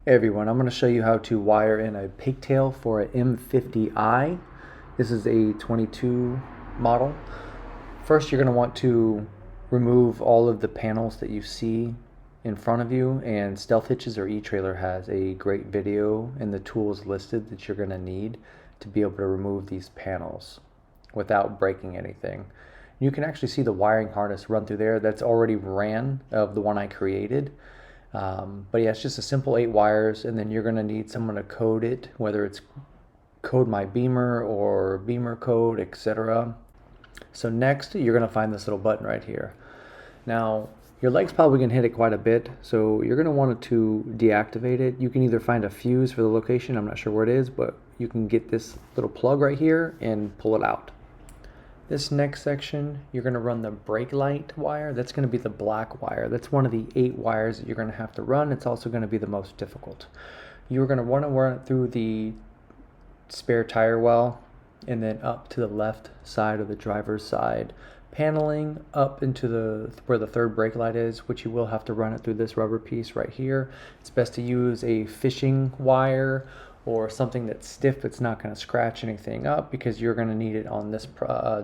Hey everyone, I'm going to show you how to wire in a pigtail for an M50i. This is a 22 model. First, you're going to want to remove all of the panels that you see in front of you, and Stealth Hitches or eTrailer has a great video and the tools listed that you're going to need to be able to remove these panels without breaking anything. You can actually see the wiring harness run through there. That's already ran of the one I created. But yeah, it's just a simple 8 wires, and then you're going to need someone to code it, whether it's code my beamer or beamer code, etc. So next, you're going to find this little button right here. Now, your leg's probably going to hit it quite a bit, so you're going to want to deactivate it. You can either find a fuse for the location, I'm not sure where it is, but you can get this little plug right here and pull it out. This next section, you're going to run the brake light wire. That's going to be the black wire. That's one of the 8 wires that you're going to have to run. It's also going to be the most difficult. You're going to want to run it through the spare tire well and then up to the left side of the driver's side paneling up into where the third brake light is, which you will have to run it through this rubber piece right here. It's best to use a fishing wire or something that's stiff that's not going to scratch anything up, because you're going to need it on this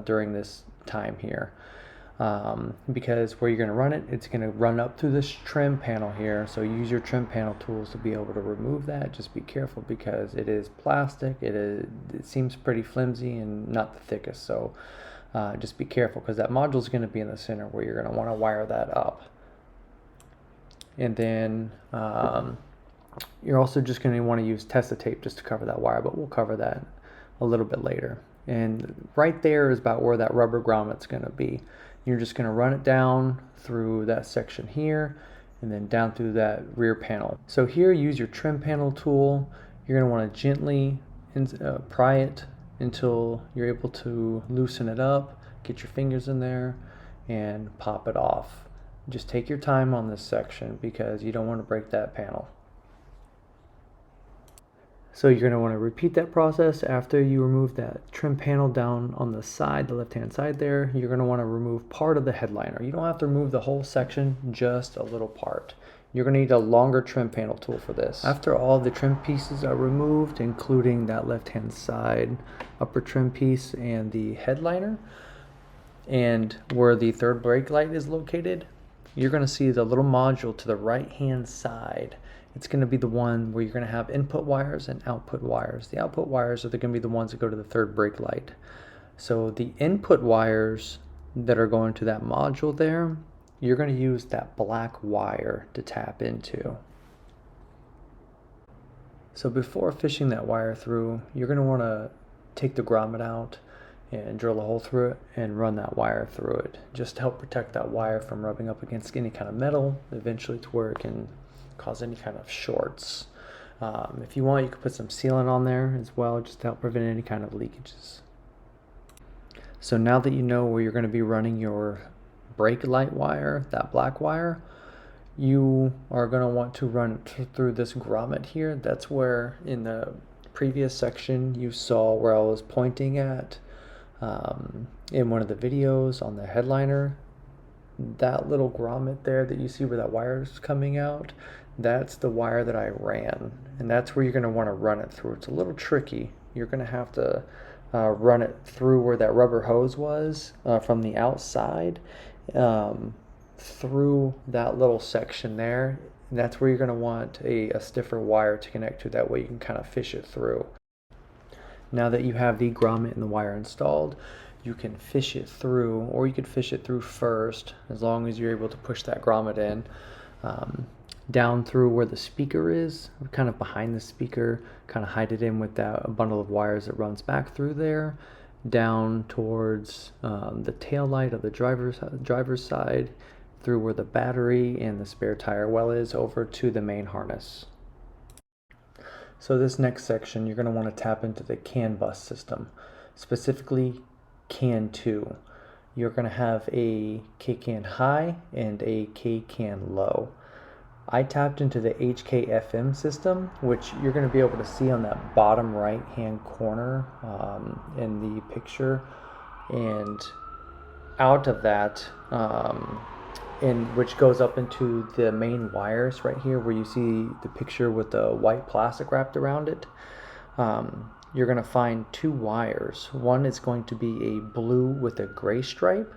during this time here. Because where you're going to run it, it's going to run up through this trim panel here. So use your trim panel tools to be able to remove that. Just be careful because it is plastic. It seems pretty flimsy and not the thickest. So just be careful, because that module is going to be in the center where you're going to want to wire that up. And then you're also just going to want to use Testa tape just to cover that wire, but we'll cover that a little bit later. And right there is about where that rubber grommet's going to be. You're just going to run it down through that section here and then down through that rear panel. So here, use your trim panel tool. You're going to want to gently pry it until you're able to loosen it up, get your fingers in there, and pop it off. Just take your time on this section because you don't want to break that panel. So you're going to want to repeat that process after you remove that trim panel down on the side, the left-hand side there. You're going to want to remove part of the headliner. You don't have to remove the whole section, just a little part. You're going to need a longer trim panel tool for this. After all the trim pieces are removed, including that left-hand side upper trim piece and the headliner, and where the third brake light is located, you're going to see the little module to the right-hand side. It's going to be the one where you're going to have input wires and output wires. The output wires are going to be the ones that go to the third brake light. So the input wires that are going to that module there, you're going to use that black wire to tap into. So before fishing that wire through, you're going to want to take the grommet out and drill a hole through it and run that wire through it, just to help protect that wire from rubbing up against any kind of metal, eventually to where it can cause any kind of shorts. If you want, you could put some sealant on there as well, just to help prevent any kind of leakages. So now that you know where you're going to be running your brake light wire, that black wire, you are going to want to run it through this grommet here. That's where in the previous section you saw where I was pointing at in one of the videos on the headliner. That little grommet there that you see where that wire is coming out, that's the wire that I ran, and that's where you're going to want to run it through. It's a little tricky. You're going to have to run it through where that rubber hose was from the outside through that little section there. And that's where you're going to want a stiffer wire to connect to. That way you can kind of fish it through. Now that you have the grommet and the wire installed, you can fish it through, or you could fish it through first, as long as you're able to push that grommet in down through where the speaker is, kind of behind the speaker, kind of hide it in with that bundle of wires that runs back through there, down towards the tail light of the driver's side, through where the battery and the spare tire well is, over to the main harness. So this next section, you're going to want to tap into the CAN bus system, specifically CAN 2. You're going to have a K-CAN high and a K-CAN low. I tapped into the HKFM system, which you're going to be able to see on that bottom right hand corner in the picture. And out of that and which goes up into the main wires right here where you see the picture with the white plastic wrapped around it. You're going to find two wires. One is going to be a blue with a gray stripe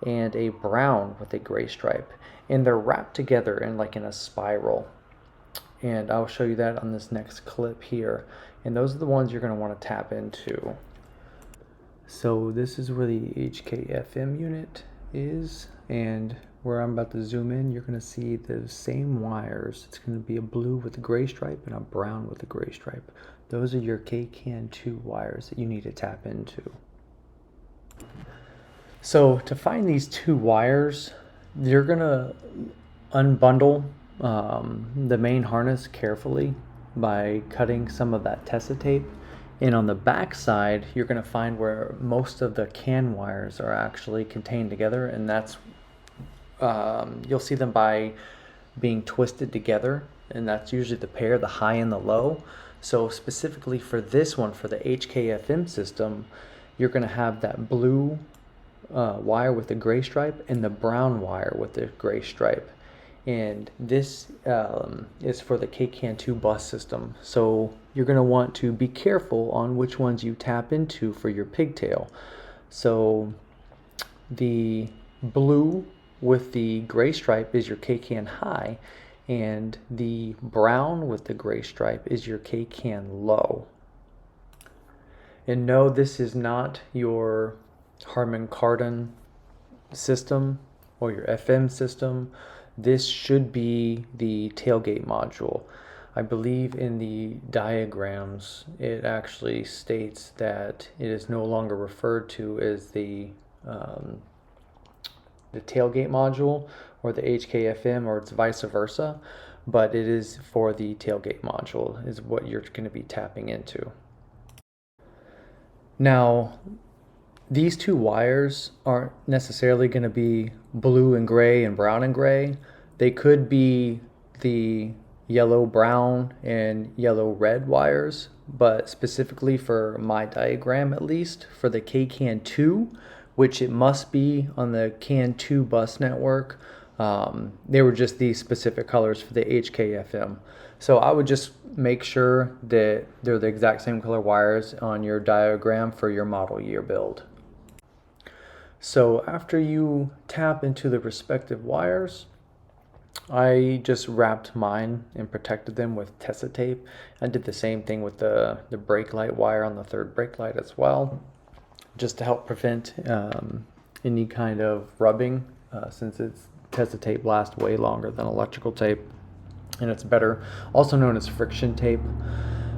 and a brown with a gray stripe, and they're wrapped together in a spiral. And I'll show you that on this next clip here. And those are the ones you're going to want to tap into. So this is where the HKFM unit is, and where I'm about to zoom in, you're going to see the same wires. It's going to be a blue with a gray stripe and a brown with a gray stripe. Those are your KCAN2 wires that you need to tap into. So to find these two wires, you're going to unbundle the main harness carefully by cutting some of that Tessa tape. And on the back side, you're going to find where most of the CAN wires are actually contained together, and that's you'll see them by being twisted together, and that's usually the pair, the high and the low. So specifically for this one, for the HKFM system, you're going to have that blue wire with the gray stripe and the brown wire with the gray stripe. And this is for the KCAN2 bus system. So you're going to want to be careful on which ones you tap into for your pigtail. So the blue with the gray stripe is your KCAN high, and the brown with the gray stripe is your KCAN low. And no, this is not your Harman Kardon system or your FM system. This should be the tailgate module. I believe in the diagrams it actually states that it is no longer referred to as the tailgate module or the HKFM, or it's vice versa, but it is for the tailgate module is what you're going to be tapping into. Now, these two wires aren't necessarily going to be blue and gray and brown and gray. They could be the yellow brown and yellow red wires, but specifically for my diagram, at least for the KCAN2, which it must be on the CAN2 bus network, they were just these specific colors for the HKFM. So I would just make sure that they're the exact same color wires on your diagram for your model year build. So after you tap into the respective wires, I just wrapped mine and protected them with Tessa tape. I did the same thing with the brake light wire on the third brake light as well, just to help prevent any kind of rubbing, since it's Tessa tape lasts way longer than electrical tape, and it's better, also known as friction tape.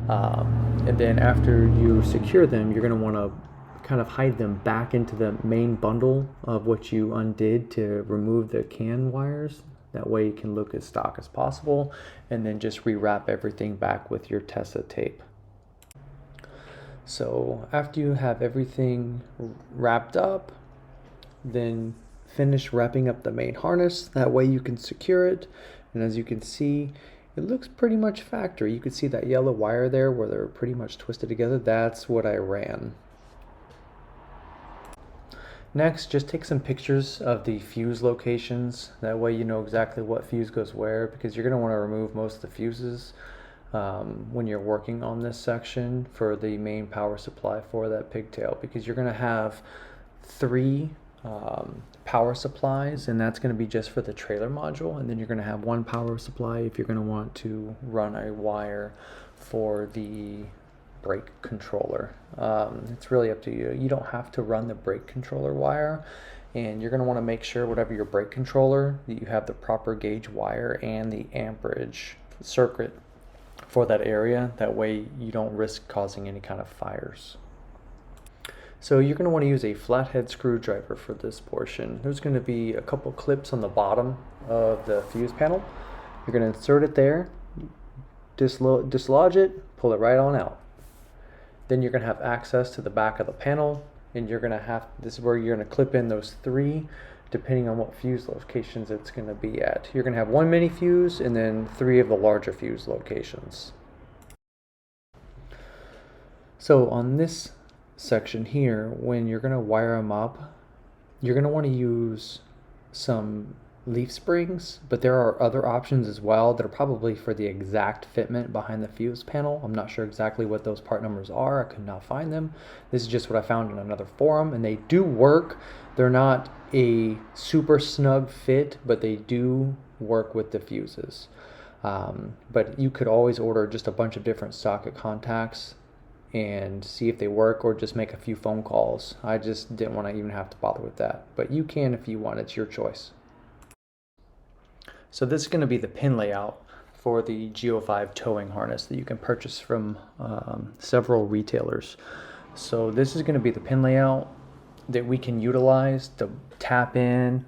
And then after you secure them, you're going to want to kind of hide them back into the main bundle of what you undid to remove the CAN wires. That way you can look as stock as possible, and then just rewrap everything back with your Tessa tape. So after you have everything wrapped up, then finish wrapping up the main harness. That way you can secure it, and as you can see, it looks pretty much factory. You can see that yellow wire there where they're pretty much twisted together. That's what I ran. Next, just take some pictures of the fuse locations. That way you know exactly what fuse goes where, because you're going to want to remove most of the fuses when you're working on this section for the main power supply for that pigtail, because you're going to have 3 power supplies, and that's going to be just for the trailer module, and then you're going to have 1 power supply if you're going to want to run a wire for the brake controller. It's really up to you. You don't have to run the brake controller wire, and you're going to want to make sure whatever your brake controller that you have the proper gauge wire and the amperage circuit for that area. That way you don't risk causing any kind of fires. So you're going to want to use a flathead screwdriver for this portion. There's going to be a couple clips on the bottom of the fuse panel. You're going to insert it there, dislodge it, pull it right on out. Then you're going to have access to the back of the panel, and you're going to have, this is where you're going to clip in those 3, depending on what fuse locations it's going to be at. You're going to have 1 mini fuse and then 3 of the larger fuse locations. So on this section here, when you're going to wire them up, you're going to want to use some leaf springs, but there are other options as well that are probably for the exact fitment behind the fuse panel. I'm not sure exactly what those part numbers are. I could not find them. This is just what I found in another forum, and they do work. They're not a super snug fit, but they do work with the fuses. But you could always order just a bunch of different socket contacts and see if they work, or just make a few phone calls. I just didn't want to even have to bother with that, but you can if you want. It's your choice. So this is going to be the pin layout for the G05 towing harness that you can purchase from several retailers. So this is going to be the pin layout that we can utilize to tap in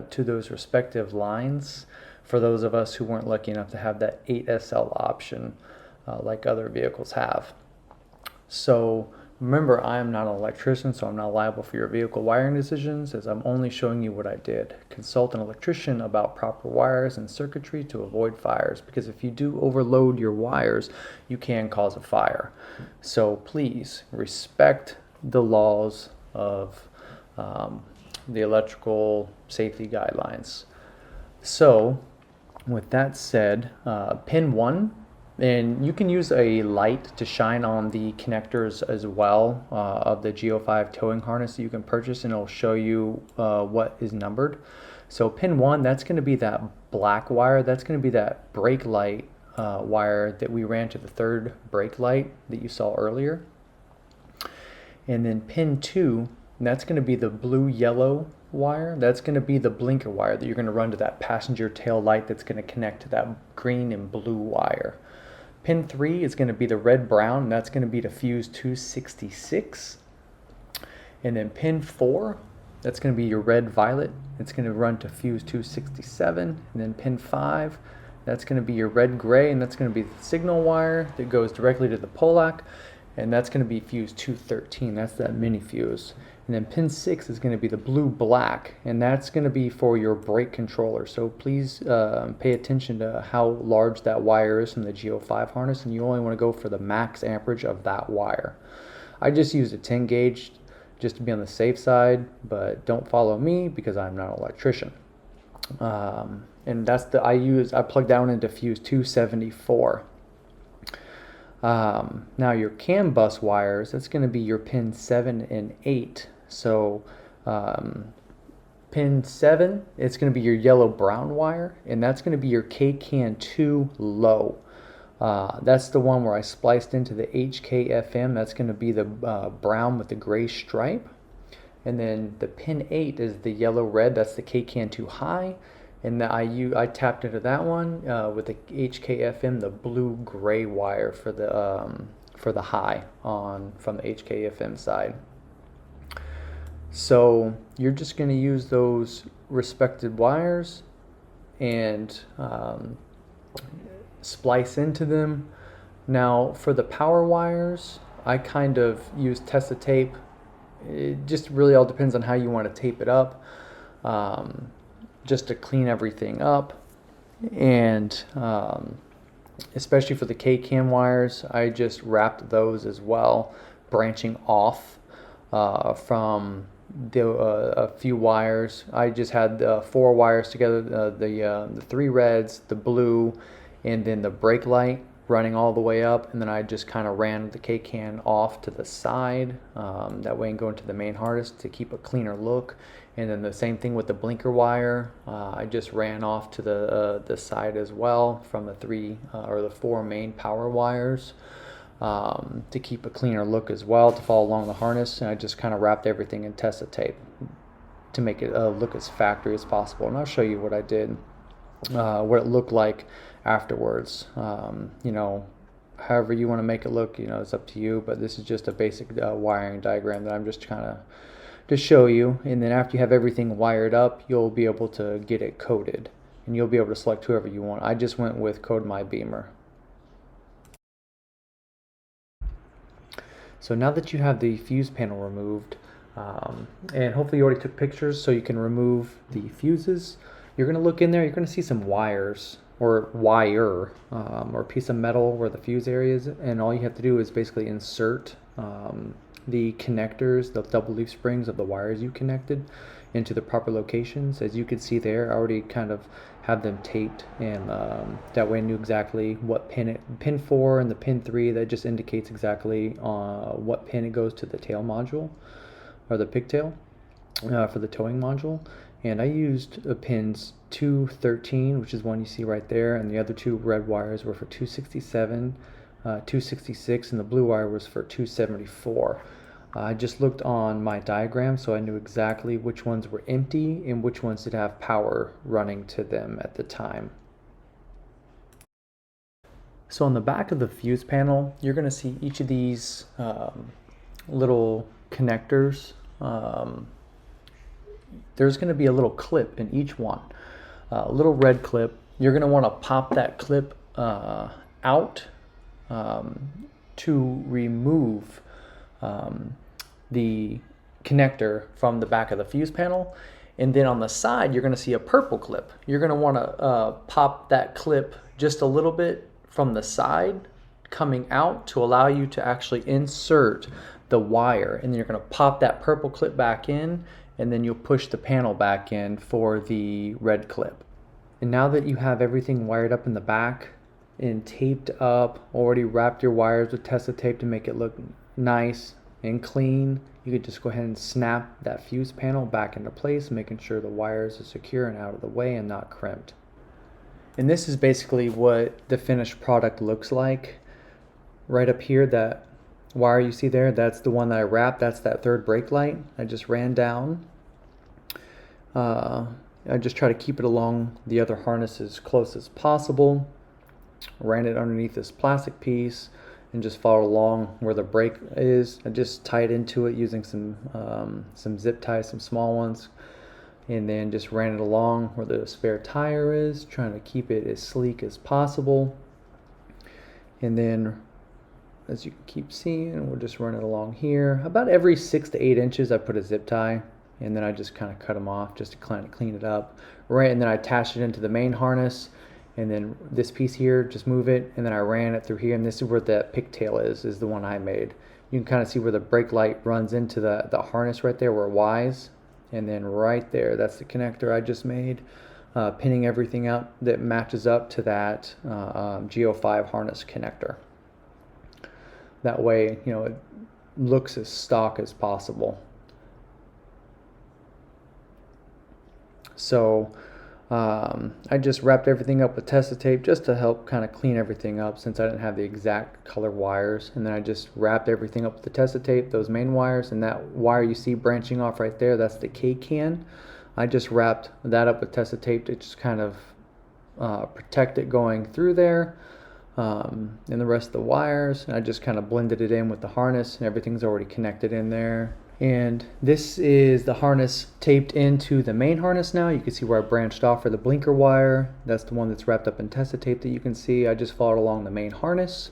to those respective lines for those of us who weren't lucky enough to have that 8SL option like other vehicles have. So remember, I am not an electrician, so I'm not liable for your vehicle wiring decisions, as I'm only showing you what I did. Consult an electrician about proper wires and circuitry to avoid fires, because if you do overload your wires, you can cause a fire. So please respect the laws of the electrical safety guidelines. So with that said, pin 1, and you can use a light to shine on the connectors as well of the G05 towing harness that you can purchase, and it'll show you what is numbered. So pin 1, that's going to be that black wire. That's going to be that brake light wire that we ran to the third brake light that you saw earlier. And then pin 2, that's going to be the blue-yellow wire. That's going to be the blinker wire that you're going to run to that passenger tail light that's going to connect to that green and blue wire. Pin 3 is going to be the red-brown, and that's going to be to fuse 266. And then pin 4, that's going to be your red-violet. It's going to run to fuse 267. And then pin 5, that's going to be your red-gray, and that's going to be the signal wire that goes directly to the Polac. And that's going to be fuse 213. That's that mini fuse. And then pin 6 is going to be the blue-black, and that's going to be for your brake controller. So please pay attention to how large that wire is from the G05 harness, and you only want to go for the max amperage of that wire. I just used a 10 gauge just to be on the safe side, but don't follow me because I'm not an electrician. And that's the I plug that one into fuse 274. Now your CAN bus wires, that's going to be your pin 7 and 8. So pin 7, it's going to be your yellow-brown wire, and that's going to be your KCAN 2 low. That's the one where I spliced into the HKFM. That's going to be the brown with the gray stripe. And then the pin 8 is the yellow-red. That's the KCAN 2 high. And I tapped into that one with the HKFM, the blue-gray wire for the high from the HKFM side. So you're just going to use those respected wires and splice into them. Now for the power wires, I kind of use Testa tape. It just really all depends on how you want to tape it up. Just to clean everything up, and especially for the KCAN wires, I just wrapped those as well, branching off from a few wires. I just had 4 wires together, the 3 reds, the blue, and then the brake light running all the way up, and then I just kind of ran the KCAN off to the side, that way and go into the main harness to keep a cleaner look. And then the same thing with the blinker wire. I just ran off to the side as well from the 3 or the 4 main power wires to keep a cleaner look as well, to follow along the harness. And I just kind of wrapped everything in Testa tape to make it look as factory as possible. And I'll show you what I did, what it looked like afterwards. You know, however you want to make it look, you know, it's up to you. But this is just a basic wiring diagram that I'm just kind of to show you. And then after you have everything wired up, you'll be able to get it coded, and you'll be able to select whoever you want. I just went with Code My Beamer. So now that you have the fuse panel removed, and hopefully you already took pictures so you can remove the fuses, you're going to look in there, you're going to see some wires or wire or a piece of metal where the fuse area is, and all you have to do is basically insert the connectors, the double leaf springs of the wires you connected into the proper locations. As you can see there, I already kind of have them taped, and that way I knew exactly what pin 4 and the pin 3, that just indicates exactly what pin it goes to the tail module, or the pigtail, for the towing module. And I used pins 213, which is one you see right there, and the other two red wires were for 267, 266, and the blue wire was for 274. I just looked on my diagram, so I knew exactly which ones were empty and which ones did have power running to them at the time. So on the back of the fuse panel, you're going to see each of these little connectors. There's going to be a little clip in each one, a little red clip. You're going to want to pop that clip out to remove the connector from the back of the fuse panel. And then on the side, you're going to see a purple clip. You're going to want to pop that clip just a little bit from the side coming out to allow you to actually insert the wire. And then you're going to pop that purple clip back in, and then you'll push the panel back in for the red clip. And now that you have everything wired up in the back and taped up, already wrapped your wires with Tesa tape to make it look nice and clean, you could just go ahead and snap that fuse panel back into place, making sure the wires are secure and out of the way and not crimped. And this is basically what the finished product looks like. Right up here, that wire you see there, that's the one that I wrapped. That's that third brake light. I just ran down. I just try to keep it along the other harness as close as possible. Ran it underneath this plastic piece and just followed along where the brake is. I just tied into it using some zip ties, some small ones, and then just ran it along where the spare tire is, trying to keep it as sleek as possible. And then, as you can keep seeing, we'll just run it along here. About every 6 to 8 inches I put a zip tie, and then I just kind of cut them off just to kind of clean it up. Right, and then I attached it into the main harness, and then this piece here, just move it, and then I ran it through here, and this is where that pigtail is the one I made. You can kind of see where the brake light runs into the harness right there where it Y's, and then right there, that's the connector I just made, pinning everything up that matches up to that G05 harness connector. That way, you know, it looks as stock as possible. So I just wrapped everything up with Tesa tape just to help kind of clean everything up, since I didn't have the exact color wires. And then I just wrapped everything up with the Tesa tape, those main wires, and that wire you see branching off right there, that's the K-can. I just wrapped that up with Tesa tape to just kind of protect it going through there. And the rest of the wires, I just kind of blended it in with the harness, and everything's already connected in there. And this is the harness taped into the main harness now. You can see where I branched off for the blinker wire. That's the one that's wrapped up in Tesa tape that you can see. I just followed along the main harness.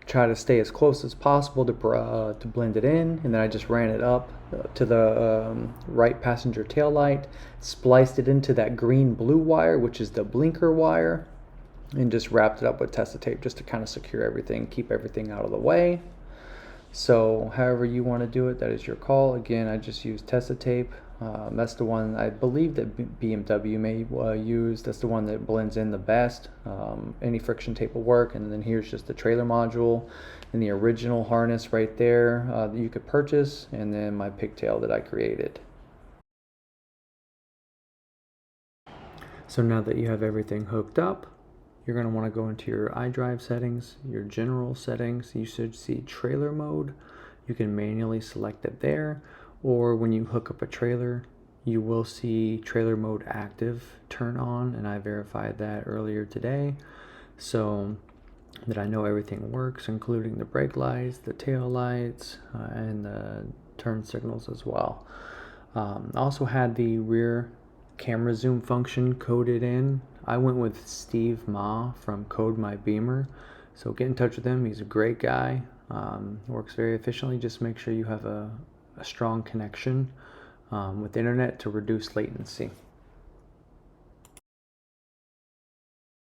Try to stay as close as possible to blend it in. And then I just ran it up to the right passenger tail light, spliced it into that green-blue wire, which is the blinker wire, and just wrapped it up with Tesa tape just to kind of secure everything, keep everything out of the way. So however you want to do it, that is your call. Again, I just used Tesa tape. That's the one I believe that BMW may use. That's the one that blends in the best. Any friction tape will work. And then here's just the trailer module and the original harness right there that you could purchase, and then my pigtail that I created. So now that you have everything hooked up, you're going to want to go into your iDrive settings, your general settings. You should see trailer mode. You can manually select it there, or when you hook up a trailer, you will see trailer mode active turn on, and I verified that earlier today so that I know everything works, including the brake lights, the tail lights, and the turn signals as well. I also had the rear camera zoom function coded in. I went with Steve Ma from Code My Beamer, so get in touch with him. He's a great guy, works very efficiently. Just make sure you have a strong connection with the internet to reduce latency.